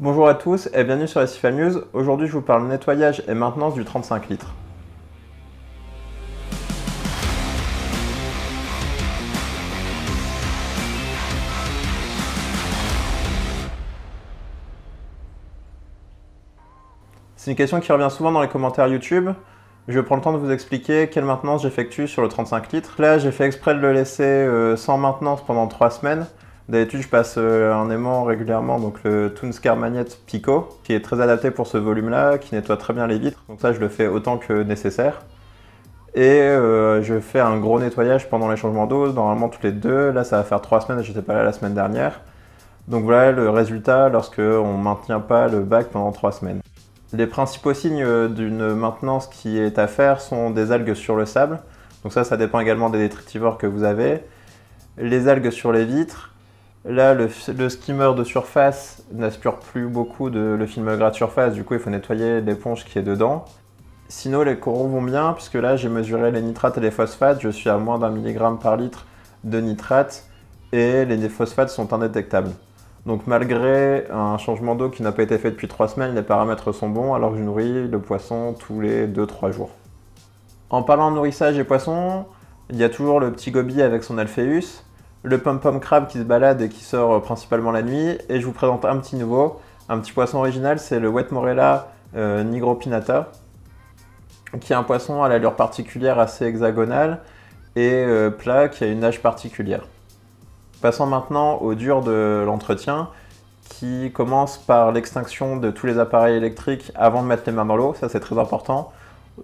Bonjour à tous et bienvenue sur SFL News. Aujourd'hui je vous parle nettoyage et maintenance du 35 litres. C'est une question qui revient souvent dans les commentaires YouTube. Je prends le temps de vous expliquer quelle maintenance j'effectue sur le 35 litres. Là j'ai fait exprès de le laisser sans maintenance pendant 3 semaines. D'habitude, je passe un aimant régulièrement, donc le Toons Car Magnet Pico, qui est très adapté pour ce volume-là, qui nettoie très bien les vitres. Donc ça, je le fais autant que nécessaire. Et je fais un gros nettoyage pendant les changements d'eau, normalement toutes les 2. Là, ça va faire 3 semaines, j'étais pas là la semaine dernière. Donc voilà le résultat lorsque on ne maintient pas le bac pendant 3 semaines. Les principaux signes d'une maintenance qui est à faire sont des algues sur le sable. Donc ça dépend également des détritivores que vous avez. Les algues sur les vitres. Là, le skimmer de surface n'aspire plus beaucoup le film gras de surface, du coup il faut nettoyer l'éponge qui est dedans. Sinon les coraux vont bien, puisque là j'ai mesuré les nitrates et les phosphates, je suis à moins d'1 mg par litre de nitrate et les phosphates sont indétectables. Donc malgré un changement d'eau qui n'a pas été fait depuis 3 semaines, les paramètres sont bons alors que je nourris le poisson tous les 2-3 jours. En parlant de nourrissage et poissons, il y a toujours le petit goby avec son Alpheus, le pom-pom crabe qui se balade et qui sort principalement la nuit, et je vous présente un petit nouveau, un petit poisson original, c'est le Wet Morella nigropinata, qui est un poisson à l'allure particulière assez hexagonale et plat qui a une nage particulière. Passons maintenant au dur de l'entretien, qui commence par l'extinction de tous les appareils électriques avant de mettre les mains dans l'eau, ça c'est très important,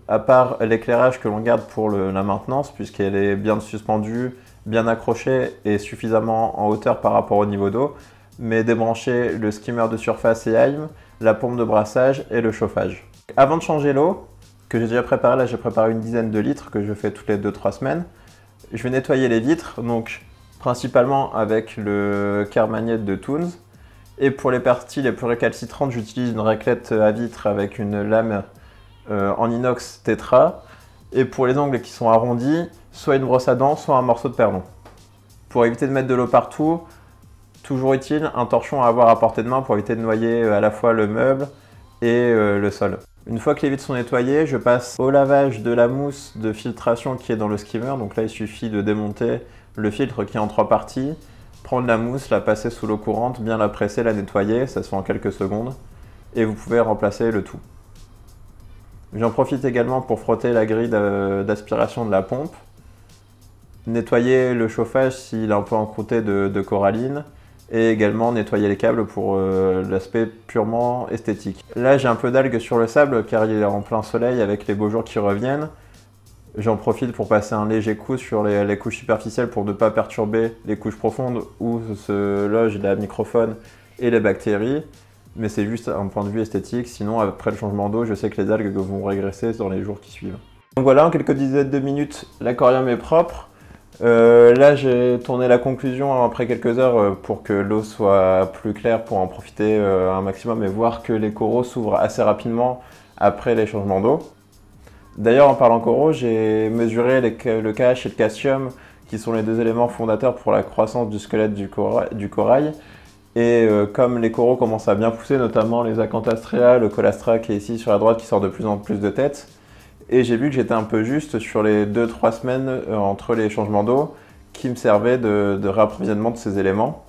à part l'éclairage que l'on garde pour la maintenance, puisqu'elle est bien suspendue, bien accroché et suffisamment en hauteur par rapport au niveau d'eau, mais débrancher le skimmer de surface et AIM, la pompe de brassage et le chauffage. Avant de changer l'eau, que j'ai déjà préparée, là j'ai préparé une dizaine de litres que je fais toutes les 2-3 semaines, je vais nettoyer les vitres, donc principalement avec le Car Magnet de Toons, et pour les parties les plus récalcitrantes, j'utilise une raclette à vitre avec une lame en inox tétra, et pour les ongles qui sont arrondis, soit une brosse à dents, soit un morceau de perlon. Pour éviter de mettre de l'eau partout, toujours utile un torchon à avoir à portée de main pour éviter de noyer à la fois le meuble et le sol. Une fois que les vitres sont nettoyées, je passe au lavage de la mousse de filtration qui est dans le skimmer. Donc là, il suffit de démonter le filtre qui est en 3 parties, prendre la mousse, la passer sous l'eau courante, bien la presser, la nettoyer, ça se fait en quelques secondes, et vous pouvez remplacer le tout. J'en profite également pour frotter la grille d'aspiration de la pompe, nettoyer le chauffage s'il est un peu encrouté de coralline, et également nettoyer les câbles pour l'aspect purement esthétique. Là j'ai un peu d'algues sur le sable car il est en plein soleil avec les beaux jours qui reviennent. J'en profite pour passer un léger coup sur les couches superficielles pour ne pas perturber les couches profondes où se logent la microfaune et les bactéries. Mais c'est juste un point de vue esthétique, sinon après le changement d'eau, je sais que les algues vont régresser dans les jours qui suivent. Donc voilà, en quelques dizaines de minutes, l'aquarium est propre. Là j'ai tourné la conclusion après quelques heures pour que l'eau soit plus claire pour en profiter un maximum et voir que les coraux s'ouvrent assez rapidement après les changements d'eau. D'ailleurs en parlant coraux, j'ai mesuré le KH et le calcium qui sont les 2 éléments fondateurs pour la croissance du squelette du corail. Et comme les coraux commencent à bien pousser, notamment les Acanthastrea, le Colastra qui est ici sur la droite qui sort de plus en plus de têtes, et j'ai vu que j'étais un peu juste sur les 2-3 semaines entre les changements d'eau qui me servaient de réapprovisionnement de ces éléments.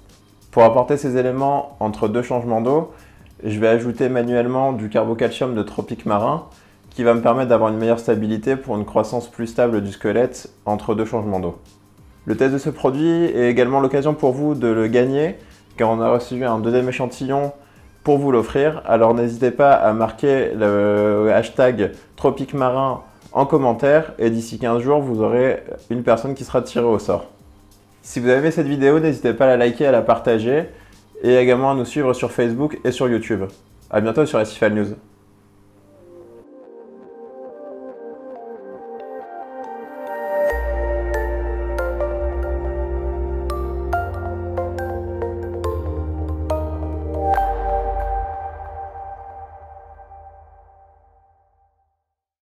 Pour apporter ces éléments entre 2 changements d'eau, je vais ajouter manuellement du carbocalcium de tropique marin qui va me permettre d'avoir une meilleure stabilité pour une croissance plus stable du squelette entre 2 changements d'eau. Le test de ce produit est également l'occasion pour vous de le gagner car on a reçu un 2e échantillon pour vous l'offrir. Alors n'hésitez pas à marquer le hashtag Tropique Marin en commentaire et d'ici 15 jours, vous aurez une personne qui sera tirée au sort. Si vous avez aimé cette vidéo, n'hésitez pas à la liker, à la partager et également à nous suivre sur Facebook et sur YouTube. A bientôt sur SFL News.